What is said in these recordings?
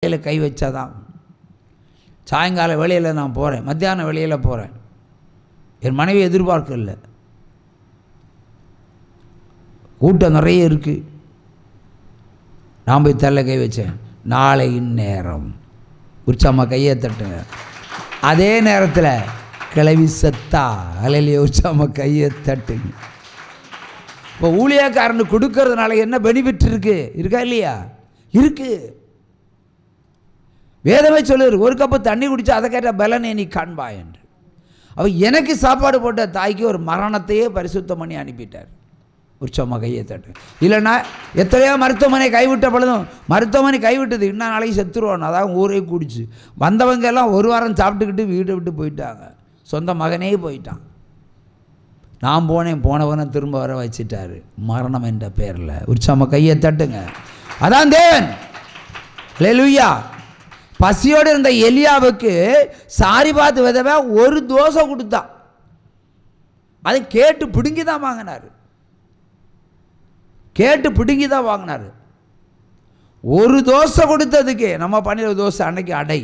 வேலையில் கை வச்சாதான். சாயங்கால வேலையில் நான் போகிறேன், மத்தியான வேலையில் போகிறேன். என் மனைவி எதிர்பார்க்கல, கூட்டம் நிறைய இருக்குது. நான் போய் தள்ள கை வச்சேன். நாளை இந்நேரம் உற்சாகமா கையை தட்டுங்க. அதே நேரத்தில் கிளவி செத்தா அலையிலேயே உற்சாகமா கையை தட்டுங்க. இப்போ ஊழியக்காரனு கொடுக்கறதுனால என்ன பெனிஃபிட் இருக்கா இல்லையா? இருக்குது. வேதமே சொல்லுது, ஒரு கப்பு தண்ணி குடித்தா அதை கேட்ட பலனை நீ காண்பா என்று. அவர் எனக்கு சாப்பாடு போட்ட தாய்க்கு ஒரு மரணத்தையே பரிசுத்தம் பண்ணி அனுப்பிட்டார். உற்சவமாக கையை தட்டு. இல்லைன்னா எத்தனையோ மருத்துவமனை கைவிட்ட பொழுதும் மருத்துவமனை கைவிட்டது, இன்னும் நாளைக்கு செத்துருவான். அதான் ஊரே கூடிச்சு. வந்தவங்க எல்லாம் ஒரு வாரம் சாப்பிட்டுக்கிட்டு வீட்டை விட்டு போயிட்டாங்க. சொந்த மகனே போயிட்டான். நான் போனவனை திரும்ப வர வச்சிட்டாரு, மரணம் என்ற பேரில். உற்சவமாக கையை தட்டுங்க. அதான் தேவன். அல்லேலூயா. பசியோடு இருந்த எலியாவுக்கு சாரிபாத் விதவை ஒரு தோசை கொடுத்தா. அதை கேட்டு பிடுங்கி தான் வாங்கினார். ஒரு தோசை கொடுத்ததுக்கு நம்ம பண்ணிற தோசை அன்னைக்கு அடை.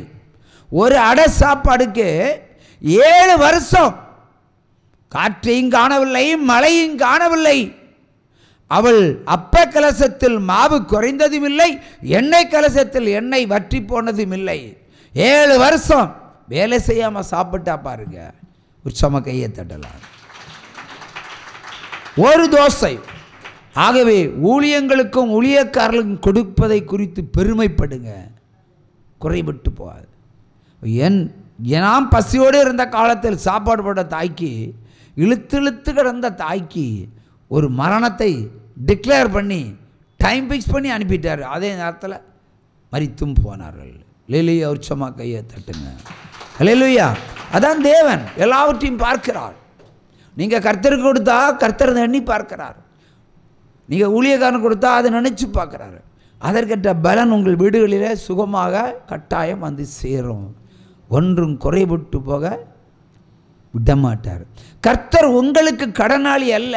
ஒரு அடை சாப்பாடுக்கு 7 வருஷம் காற்றையும் காணவில்லை, மழையும் காணவில்லை. அவள் அப்ப கலசத்தில் மாவு குறைந்ததும் இல்லை, எண்ணெய் கலசத்தில் எண்ணெய் வற்றி போனதும் இல்லை. 7 வருஷம் வேலை செய்யாமல் சாப்பிட்டா பாருங்க. உற்சவ கையை தட்டலாம். ஒரு தோசை. ஆகவே ஊழியங்களுக்கும் ஊழியக்காரர்களுக்கும் கொடுப்பதை குறித்து பெருமைப்படுங்க, குறைபட்டு போகாது. நான் பசியோடு இருந்த காலத்தில் சாப்பாடு போட்ட தாய்க்கு, இழுத்து கிடந்த தாய்க்கு ஒரு மரணத்தை டிக்ளேர் பண்ணி டைம் ஃபிக்ஸ் பண்ணி அனுப்பிட்டார். அதே நேரத்தில் மரித்தும் போனார்கள். அல்லேலூயா. உற்சவமாக கையை தட்டுங்க. அல்லேலூயா. அதான் தேவன் எல்லாவற்றையும் பார்க்கிறார். நீங்கள் கர்த்தருக்கு கொடுத்தா கர்த்தர் எண்ணி பார்க்கிறார். நீங்கள் ஊழியக்காரன் கொடுத்தா அதை நினச்சி பார்க்குறாரு. அதற்கேற்ற பலன் உங்கள் வீடுகளிலே சுகமாக கட்டாயம் வந்து சேரும். ஒன்றும் குறைபட்டு போக விடமாட்டார். கர்த்தர் உங்களுக்கு கடனாளி அல்ல,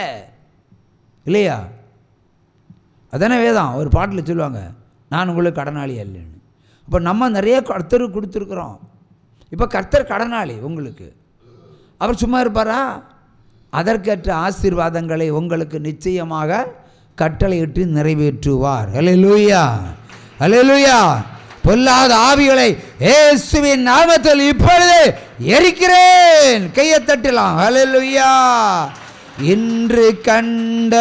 இல்லையா? அதானே வேதம் ஒரு பாட்டில் சொல்லுவாங்க, நான் உங்களுக்கு கடனாளி அல்லன்னு. அப்போ நம்ம நிறைய கர்த்தருக்கு கொடுத்துருக்குறோம். இப்போ கர்த்தர் கடனாளி உங்களுக்கு. அவர் சும்மா இருப்பாரா? அதற்கேற்ற ஆசீர்வாதங்களை உங்களுக்கு நிச்சயமாக கட்டளையிட்டு நிறைவேற்றுவார். அல்லேலூயா. அல்லேலூயா. பொல்லாத ஆவிகளை இயேசுவின் நாமத்தில் இப்பொழுது எரிக்கிறேன். கையை தட்டலாம். அல்லேலூயா. இன்று கண்ட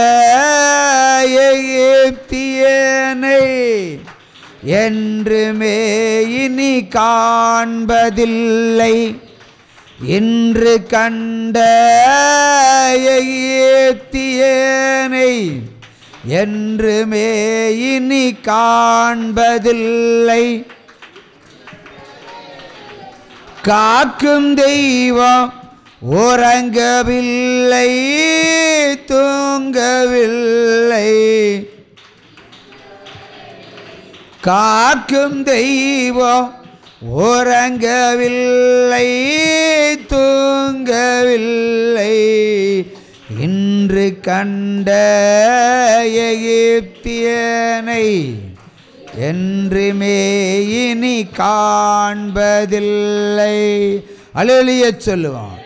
எகிப்தியனை என்றுமே இனி காண்பதில்லை. இன்று கண்ட எகிப்தியனை என்றுமே இனி காண்பதில்லை. காக்கும் தெய்வம் உறங்கவில்லை, தூங்கவில்லை. காக்கும் தெய்வம் உறங்கவில்லை, தூங்கவில்லை. இன்று கண்ட எகிப்தியனை என்றுமே இனி காண்பதில்லை. அல்லேலூயா சொல்லுவான்.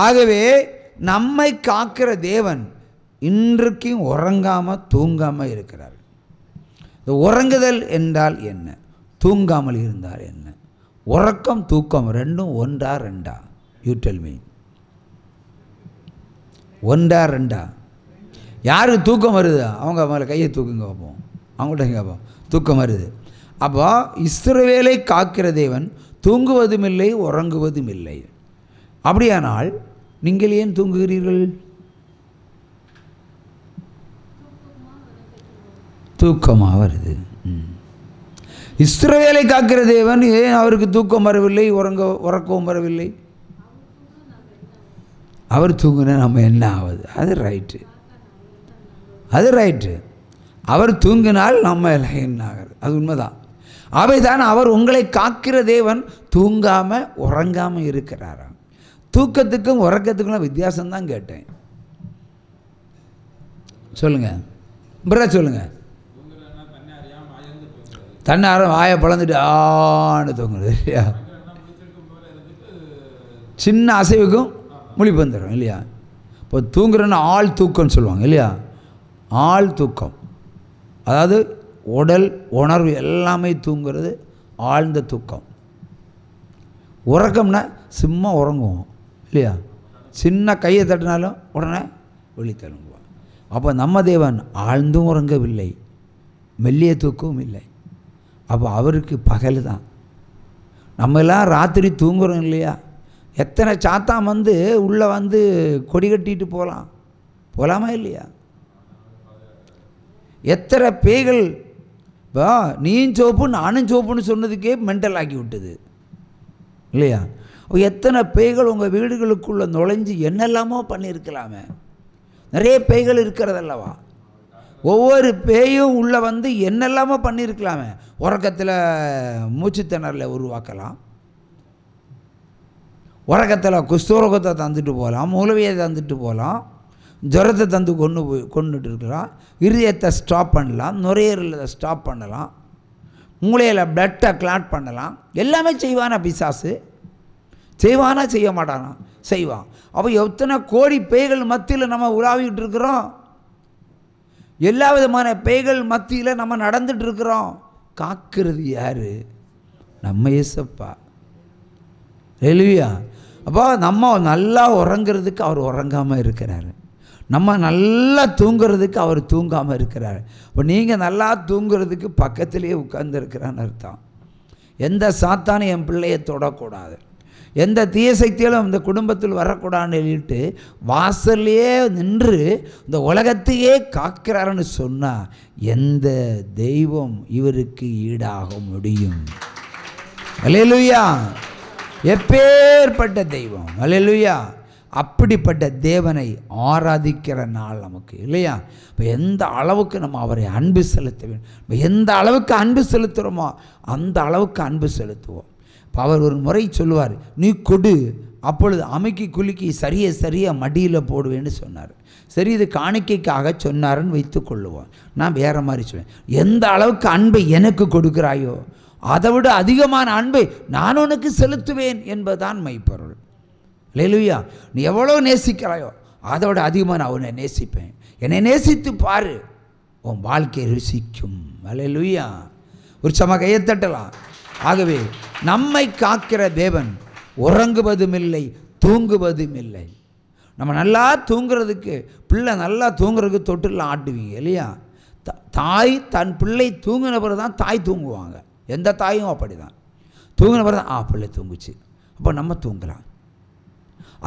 ஆகவே நம்மை காக்கிற தேவன் இன்றைக்கும் உறங்காமல் தூங்காமல் இருக்கிறார். இந்த உறங்குதல் என்றால் என்ன? தூங்காமல் இருந்தால் என்ன? உறக்கம் தூக்கம் ரெண்டும் ஒன்றா ரெண்டா? You tell me. ஒன்றா ரெண்டா? யாருக்கு தூக்கம் வருது அவங்க மேலே கையை தூக்குங்க பார்ப்போம். அவங்கள்ட்ட கேட்போம், தூக்கம் வருது. அப்போ இஸ்ரவேலை காக்கிற தேவன் தூங்குவதும் இல்லை, உறங்குவதும் இல்லை. அப்படியானால் நீங்கள் ஏன் தூங்குகிறீர்கள்? தூக்கமாக வருது. இஸ்ரவேலை காக்கிற தேவன் ஏன் அவருக்கு தூக்கம் வரவில்லை, உறக்கவும் வரவில்லை? அவர் தூங்குனா நம்ம என்ன ஆகுது? அது ரைட்டு, அது ரைட்டு. அவர் தூங்கினால் நம்ம எல்லாம் என்ன ஆகுது? அது உண்மைதான். அவைதான் அவர் உங்களை காக்கிற தேவன் தூங்காமல் உறங்காமல் இருக்கிறாராம். தூக்கத்துக்கும் உறக்கத்துக்கும் வித்தியாசம்தான் கேட்டேன். சொல்லுங்கள் பிரதர், சொல்லுங்கள். தன்னாரம் வாயை பிளந்துட்டு ஆன்னு தூங்குறது இல்லையா? சின்ன அசைவுக்கும் முழிப்பு வந்துடும் இல்லையா? இப்போ தூங்குறேன்னு ஆள் தூக்கம்னு சொல்லுவாங்க இல்லையா? ஆள் தூக்கம், அதாவது உடல் உணர்வு எல்லாமே தூங்குறது ஆழ்ந்த தூக்கம். உறக்கம்னா சும்மா உறங்குவோம் இல்லையா? சின்ன கையை தட்டினாலும் உடனே வெளித்தழுங்குவோம். அப்போ நம்ம தேவன் ஆழ்ந்தும் உறங்கவில்லை, மெல்லிய தூக்கவும் இல்லை. அப்போ அவருக்கு பகல் தான். நம்ம எல்லாம் ராத்திரி தூங்குறோம் இல்லையா? எத்தனை சாத்தான் வந்து உள்ளே வந்து கொடி கட்டிட்டு போகலாமா இல்லையா? எத்தனை பேய்கள் இப்போ நீயும் சோப்பு நானும் சோப்புன்னு சொன்னதுக்கே மென்டல் ஆக்கி விட்டது இல்லையா? எத்தனை பேய்கள் உங்கள் வீடுகளுக்குள்ளே நுழைஞ்சு என்னெல்லாமோ பண்ணியிருக்கலாமே. நிறைய பேய்கள் இருக்கிறதல்லவா? ஒவ்வொரு பேயும் உள்ளே வந்து என்னெல்லாமோ பண்ணியிருக்கலாமே. உறக்கத்தில் மூச்சுத்திணறலை உருவாக்கலாம், உறக்கத்தில் குஷ்டரோகத்தை தந்துட்டு போகலாம், மூலவியை தந்துட்டு போகலாம், ஜுரத்தை தந்து கொண்டுட்டு இருக்கலாம், இருதயத்தை ஸ்டாப் பண்ணலாம், நுரையீரலை ஸ்டாப் பண்ணலாம், மூளையில் பிளட்டை கிளாட் பண்ணலாம். எல்லாமே செய்வானா பிசாசு? செய்வானா செய்ய மாட்டானா? செய்வான். அப்போ எத்தனை கோடி பேய்கள் மத்தியில் நம்ம உலாவிக்கிட்டு இருக்கிறோம். எல்லா விதமான பேய்கள் மத்தியில் நம்ம நடந்துட்டு இருக்கிறோம். காக்கிறது யாரு? நம்ம இயேசப்பா. ஹல்லேலூயா. அப்போ நம்ம நல்லா உறங்கிறதுக்கு அவர் உறங்காமல் இருக்கிறாரு, நம்ம நல்லா தூங்குறதுக்கு அவர் தூங்காமல் இருக்கிறார். இப்போ நீங்கள் நல்லா தூங்குறதுக்கு பக்கத்திலேயே உட்கார்ந்துருக்கிறான்னு அர்த்தம். எந்த சாத்தானும் என் பிள்ளையை தொடக்கூடாது, எந்த தீய சக்திகளும் இந்த குடும்பத்தில் வரக்கூடாதுன்னு சொல்லிட்டு வாசல்லையே நின்று இந்த உலகத்தையே காக்கிறாருன்னு சொன்னால் எந்த தெய்வம் இவருக்கு ஈடாக முடியும்? அல்லேலூயா. எப்பேற்பட்ட தெய்வம்! அல்லேலூயா. அப்படிப்பட்ட தேவனை ஆராதிக்கிற நாள் நமக்கு இல்லையா? இப்போ எந்த அளவுக்கு நம்ம அவரை அன்பு செலுத்த வேண்டும், இப்போ எந்த அளவுக்கு அன்பு செலுத்துகிறோமோ அந்த அளவுக்கு அன்பு செலுத்துவோம். இப்போ அவர் ஒரு முறை சொல்லுவார், நீ கொடு, அப்பொழுது அமைக்கி குலுக்கி சரியாக மடியில் போடுவேன்னு சொன்னார். சரி, இது காணிக்கைக்காக சொன்னாருன்னு வைத்து கொள்ளுவோம். நான் வேறு மாதிரி சொல்லுவேன், எந்த அளவுக்கு அன்பை எனக்கு கொடுக்குறாயோ அதை விட அதிகமான அன்பை நான் உனக்கு செலுத்துவேன் என்பதுதான் மெய்ப்பொருள். அல்லேலூயா. நீ எவ்வளோ நேசிக்கிறாயோ அதை விட அதிகமாக நான் உன்னை நேசிப்பேன். என்னை நேசித்து பாரு, உன் வாழ்க்கை ருசிக்கும். அல்லேலூயா. ஒரு சம கையை தட்டலாம். ஆகவே நம்மை காக்கிற தேவன் உறங்குவதும் இல்லை, தூங்குவதும் இல்லை. நம்ம நல்லா தூங்குறதுக்கு, பிள்ளை நல்லா தூங்குறதுக்கு தொட்டில் ஆட்டுவீங்க இல்லையா? தாய் தன் பிள்ளை தூங்கின பிறகு தான் தாய் தூங்குவாங்க. எந்த தாயும் அப்படி தான். தூங்கின பிறகு தான் பிள்ளை தூங்குச்சு, அப்போ நம்ம தூங்கலாம்.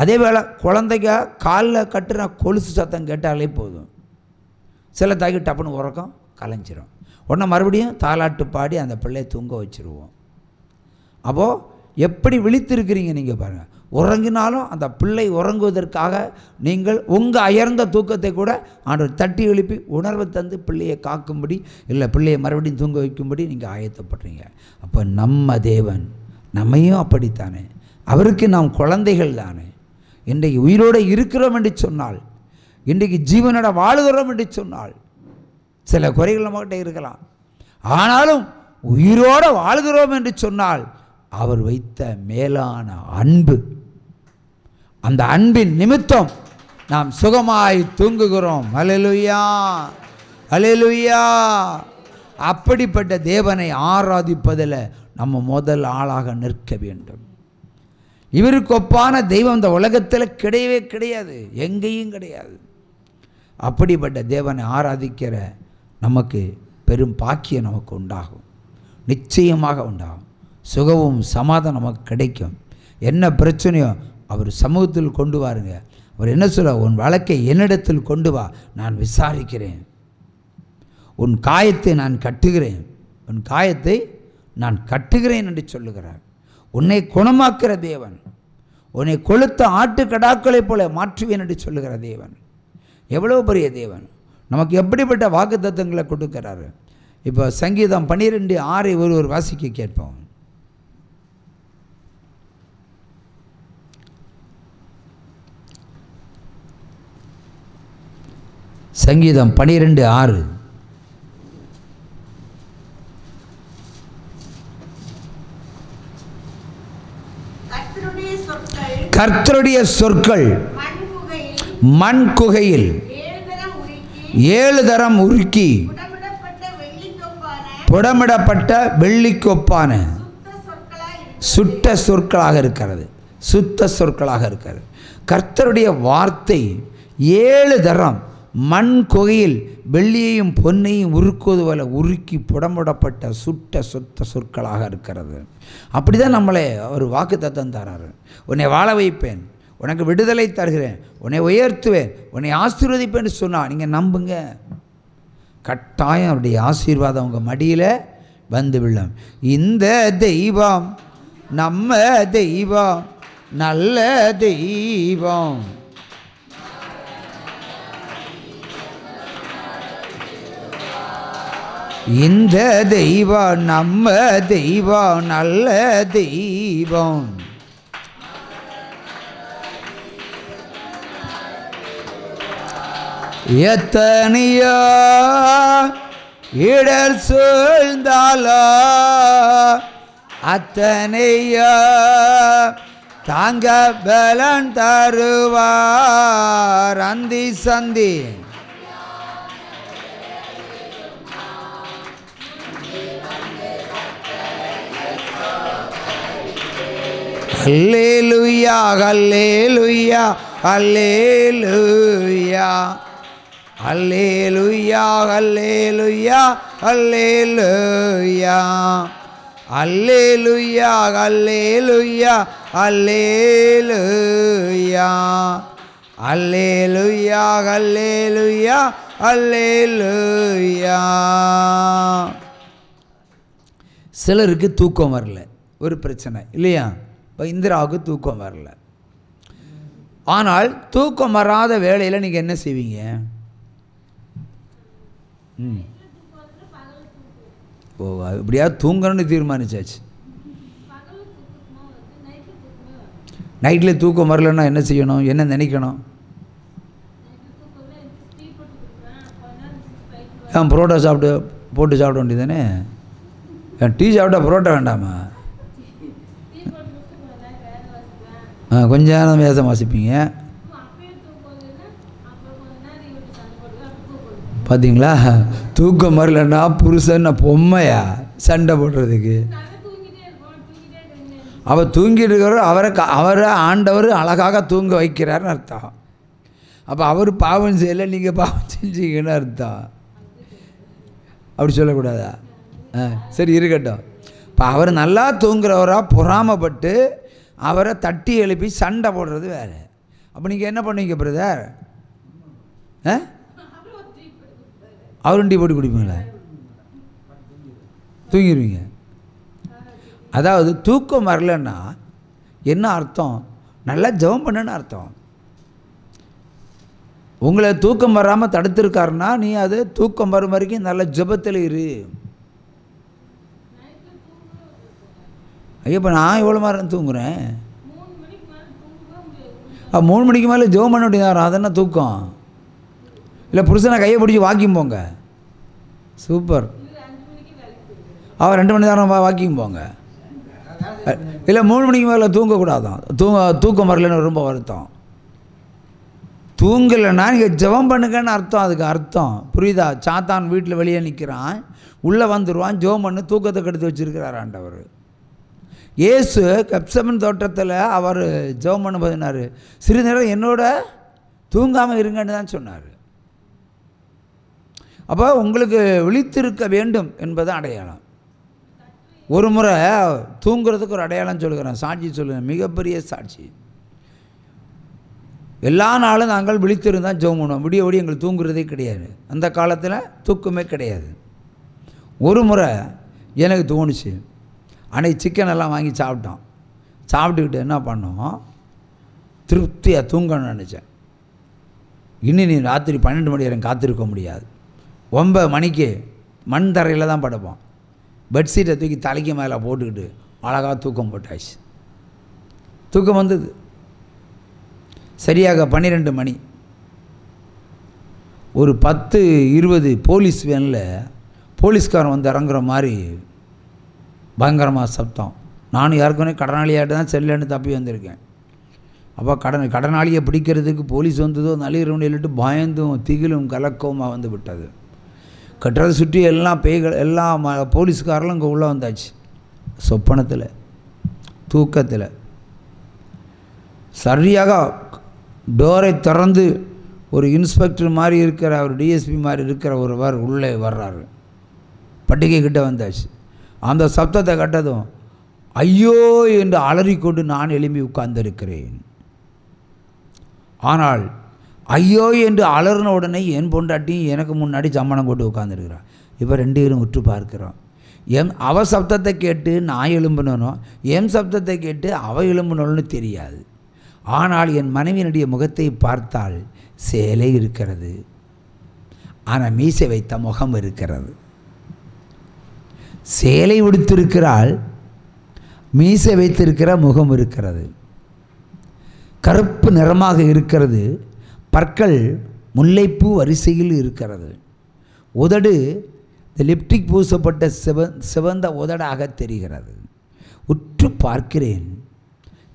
அதே வேளை குழந்தைங்க காலில் கட்டுற கொலுசு சத்தம் கேட்டாலே போதும், சில தாய்க்கு டப்புன்னு உறக்கம் கலைஞ்சிரும். உடனே மறுபடியும் தாலாட்டு பாடி அந்த பிள்ளையை தூங்க வச்சுருவோம். அப்போது எப்படி விழித்திருக்கிறீங்க நீங்கள் பாருங்கள். உறங்கினாலும் அந்த பிள்ளை உறங்குவதற்காக நீங்கள் உங்கள் அயர்ந்த தூக்கத்தை கூட ஆண்டவர் தட்டி எழுப்பி உணர்வை தந்து பிள்ளையை காக்கும்படி, இல்லை பிள்ளையை மறுபடியும் தூங்க வைக்கும்படி நீங்கள் ஆயத்தப்படுறீங்க. அப்போ நம்ம தேவன் நம்மையும் அப்படித்தானே, அவருக்கு நாம் குழந்தைகள் தானே. இன்றைக்கு உயிரோடு இருக்கிறோம் என்று சொன்னால், இன்றைக்கு ஜீவனோட வாழுகிறோம் என்று சொன்னால், சில குறைகள் நம்மகிட்ட இருக்கலாம், ஆனாலும் உயிரோடு வாழ்கிறோம் என்று சொன்னால் அவர் வைத்த மேலான அன்பு, அந்த அன்பின் நிமித்தம் நாம் சுகமாய் தூங்குகிறோம். அல்லேலூயா, அல்லேலூயா. அப்படிப்பட்ட தேவனை ஆராதிப்பதில் நம்ம முதல் ஆளாக நிற்க வேண்டும். இவருக்கு ஒப்பான தெய்வம் இந்த உலகத்தில் கிடையவே கிடையாது, எங்கேயும் கிடையாது. அப்படிப்பட்ட தேவனை ஆராதிக்கிற நமக்கு பெரும் பாக்கியம் நமக்கு உண்டாகும், நிச்சயமாக உண்டாகும். சுகமும் சமாதானம் நமக்கு கிடைக்கும். என்ன பிரச்சனையோ அவர் சமூகத்தில் கொண்டு வாருங்க. அவர் என்ன சொல்ல, உன் வழக்கை என்னிடத்தில் கொண்டு வா, நான் விசாரிக்கிறேன். உன் காயத்தை நான் கட்டுகிறேன், உன் காயத்தை நான் கட்டுகிறேன் என்று சொல்லுகிறார். உன்னை குணமாக்குற தேவன், உன்னை கொளுத்த ஆட்டுக்கடாக்களைப் போல மாற்றுவேன் என்று சொல்லுகிற தேவன். எவ்வளோ பெரிய தேவன்! நமக்கு எப்படிப்பட்ட வாக்கு தத்தங்களை கொடுக்கிறாரு. இப்போ சங்கீதம் 12:6 ஒருவர் வாசிக்க கேட்போம். சங்கீதம் 12:6. கர்த்தருடைய சொற்கள் மண் குகையில் 7 தரம் உருக்கி புடமிடப்பட்ட வெள்ளிக்கொப்பான சுட்ட சொற்களாக இருக்கிறது. சுத்த சொற்களாக இருக்கிறது. கர்த்தருடைய வார்த்தை 7 தரம் மண் குகையில் வெள்ளியையும் பொன்னையும் உருக்குவது போல உருக்கி புடமிடப்பட்ட சுத்த சொற்களாக இருக்கிறது. அப்படி தான் நம்மளை ஒரு வாக்குத்தத்தம் தராரு. உன்னை வாழ வைப்பேன், உனக்கு விடுதலை தருகிறேன், உன்னை உயர்த்துவேன், உன்னை ஆசீர்வதிப்பேன்னு சொன்னால் நீங்கள் நம்புங்க, கட்டாயம் அவருடைய ஆசீர்வாதம் உங்கள் மடியில் வந்து விழும். இந்த தெய்வம் நம்ம தெய்வம், நல்ல தெய்வம். இந்த தெய்வம் நம்ம தெய்வம், நல்ல தெய்வம். எத்தனையோ இடர் சூழ்ந்தாலோ அத்தனையோ தாங்க பலன் தருவார் அந்தி சந்தி. அல்லேலூயா அல்லேலூயா அல்லேலூயா அல்லேலூயா அல்லேலூயா அல்லேலூயா அல்லேலூயா அல்லேலூயா அல்லேலூயா அல்லேலூயா அல்லேலூயா அல்லேலூயா. சிலருக்கு தூக்கம் வரல, ஒரு பிரச்சனை இல்லையா? இப்போ இந்திராவுக்கு தூக்கம் வரல. ஆனால் தூக்கம் வராத வேளையில் நீங்கள் என்ன செய்வீங்க? ஓ, இப்படியா தூங்கணும்னு தீர்மானிச்சாச்சு. நைட்டில் தூக்கம் வரலன்னா என்ன செய்யணும், என்ன நினைக்கணும்? புரோட்டா போட்டு சாப்பிட வேண்டியது தானே. டீ சாப்பிட்டா புரோட்டா வேண்டாமா? கொஞ்ச நேரம் வேதம் வாசிப்பீங்க. பார்த்தீங்களா? தூக்கம் வரலன்னா புருஷன் பொம்மையா சண்டை போடுறதுக்கு? அவர் தூங்கிட்டு இருக்கிறவர் அவரை ஆண்டவர் அழகாக தூங்க வைக்கிறார்னு அர்த்தம். அப்போ அவர் பாவம் செய்யலை, நீங்கள் பாவம் செஞ்சீங்கன்னு அர்த்தம். அப்படி சொல்லக்கூடாதா? சரி இருக்கட்டும். இப்போ அவர் நல்லா தூங்குறவராக பொறாமப்பட்டு அவரை தட்டி எழுப்பி சண்டை போடுறது வேறு. அப்போ நீங்கள் என்ன பண்ணுவீங்க பிரதர்? அவரும் டீ போட்டு குடிப்பீங்களா? தூங்கிடுவீங்க. அதாவது தூக்கம் வரலன்னா என்ன அர்த்தம்? நல்லா ஜெபம் பண்ணுன்னு அர்த்தம். உங்களை தூக்கம் வராமல் தடுத்துருக்காருன்னா நீ அது தூக்கம் வரும் வரைக்கும் நல்ல ஜெபத்தில் இரு. ஐயோ, இப்போ நான் எவ்வளோ நேரம் தூங்குறேன்? 3 மணிக்கு மேலே ஜெபம் பண்ண வேண்டியதான். அதென்ன தூக்கம்? இல்லை புருஷனை கையை பிடிச்சி வாக்கிங் போங்க. சூப்பர். அவர் 2 மணி நேரம் வாக்கிங் போங்க. இல்லை 3 மணிக்கு மேலே தூங்கக்கூடாதான். தூக்கம் வரலன்னு ரொம்ப வருத்தம். தூங்கலைன்னா நீங்கள் ஜெபம் பண்ணுங்கன்னு அர்த்தம். அதுக்கு அர்த்தம் புரியுதா? சாத்தான் வீட்டில் வெளியே நிற்கிறான், உள்ளே வந்துடுவான், ஜெபம் பண்ணு, தூக்கத்தை கெடுத்து வச்சுருக்கிறார் ஆண்டவர். இயேசு கெப்சமன் தோட்டத்தில் அவர் ஜெபம் பண்ண போதினார், சிறிது நேரம் என்னோட தூங்காமல் இருங்கன்னு தான் சொன்னார். அப்போ உங்களுக்கு விழித்திருக்க வேண்டும் என்பது அடையாளம். ஒரு முறை தூங்குறதுக்கு ஒரு அடையாளம் சொல்லுகிறேன், சாட்சி சொல்லுகிறேன், மிகப்பெரிய சாட்சி. எல்லா நாளும் நாங்கள் விழித்திருந்தால் ஜெபம் பண்ணுவோம். விடிய விடிய எங்களுக்கு தூங்குறதே கிடையாது. அந்த காலத்தில் தூக்கமே கிடையாது. ஒரு முறை எனக்கு தோணுச்சு, அன்னைக்கு சிக்கன் எல்லாம் வாங்கி சாப்பிட்டோம். சாப்பிட்டுக்கிட்டு என்ன பண்ணோம், திருப்தியாக தூங்கணும்னு நினச்சேன். இன்னும் நீ ராத்திரி 12 மணி வரைக்கும் காத்திருக்க முடியாது. 9 மணிக்கு மண் தரையில் தான் படுப்போம். பெட்ஷீட்டை தூக்கி தலைக்கு மேலே போட்டுக்கிட்டு அழகாக தூக்கம் போட்டாச்சு. தூக்கம் வந்தது. சரியாக 12 மணி. ஒரு 10-20 போலீஸ் வேனில் போலீஸ்காரன் வந்து இறங்குற மாதிரி பயங்கரமாக சப்தம். நானும் யாருக்குமே கடனாளியாட்டு தான் செல்லுன்னு தப்பி வந்திருக்கேன். அப்போ கடனாளியை பிடிக்கிறதுக்கு போலீஸ் வந்ததோ நள்ளிரவு சொல்லிட்டு பயந்தும் திகிலும் கலக்கவுமாக வந்து விட்டது. கட்டுறதை சுற்றி எல்லாம் பேய்கள் எல்லாம் போலீஸ்காரெல்லாம் இங்கே உள்ளே வந்தாச்சு. சொப்பனத்தில் தூக்கத்தில் சரியாக டோரை திறந்து ஒரு இன்ஸ்பெக்டர் மாதிரி இருக்கிற ஒரு டிஎஸ்பி மாதிரி இருக்கிற ஒருவர் உள்ளே வர்றாரு. பட்டிகை கிட்ட வந்தாச்சு. அந்த சப்தத்தை கட்டதும் ஐயோ என்று அலறிக்கொண்டு நான் எழும்பி உட்கார்ந்திருக்கிறேன். ஆனால் ஐயோ என்று அலறின உடனே என் பொண்டாட்டியும் எனக்கு முன்னாடி சம்மணம் போட்டு உட்காந்துருக்கிறான். இப்போ 2 பேரும் உற்று பார்க்குறோம். அவ சப்தத்தை கேட்டு நான் எழும்பணுனோ என் சப்தத்தை கேட்டு அவ எழும்பணும்னு தெரியாது. ஆனால் என் மனைவியினுடைய முகத்தை பார்த்தால் சேலை இருக்கிறது, ஆனால் மீசை வைத்த முகம் இருக்கிறது. சேலை உடுத்திருக்கிறாள், மீசை வைத்திருக்கிற முகம் இருக்கிறது. கருப்பு நிறமாக இருக்கிறது. பற்கள் முல்லைப்பூ வரிசையில் இருக்கிறது. உதடு லிப்டிக் பூசப்பட்ட சிவந்த உதடாக தெரிகிறது. உற்று பார்க்கிறேன்,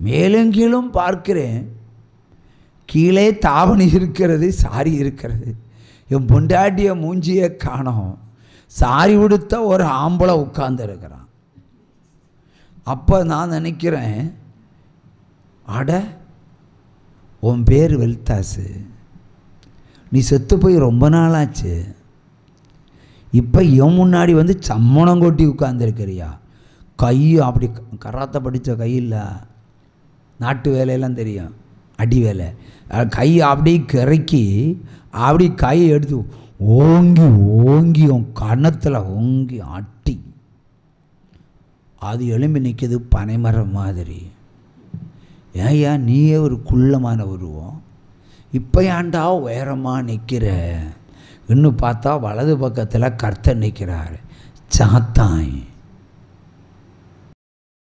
மேலும் கீழும் பார்க்கிறேன். கீழே தாவணி இருக்கிறது, சாரி இருக்கிறது. என் பொண்டாட்டிய மூஞ்சியை காணோம். சாரி உடுத்த ஒரு ஆம்பளை உட்கார்ந்து இருக்கிறான். அப்போ நான் நினைக்கிறேன், அட உன் பேர் வெல்தாஸு, நீ செத்து போய் ரொம்ப நாளாச்சு, இப்போ என் முன்னாடி வந்து சம்மணம் கொட்டி உட்கார்ந்துருக்கிறியா? கையும் அப்படி கராத்த படித்த கை இல்லை, நாட்டு வேலையெல்லாம் தெரியும், அடி வேலை. கை அப்படி கிறக்கி அப்படி கையை எடுத்து ஓங்கி ஓங்கி உன் கன்னத்தில் ஓங்கி அட்டி அது எழும்பி நிற்கிது பனைமரம் மாதிரி. ஏயா நீயே ஒரு குள்ளமான உருவம், இப்போ ஏன்டா உயரமாக நிற்கிற? இன்னும் பார்த்தா வலது பக்கத்தில் கர்த்தர் நிற்கிறார், சாத்தாய்.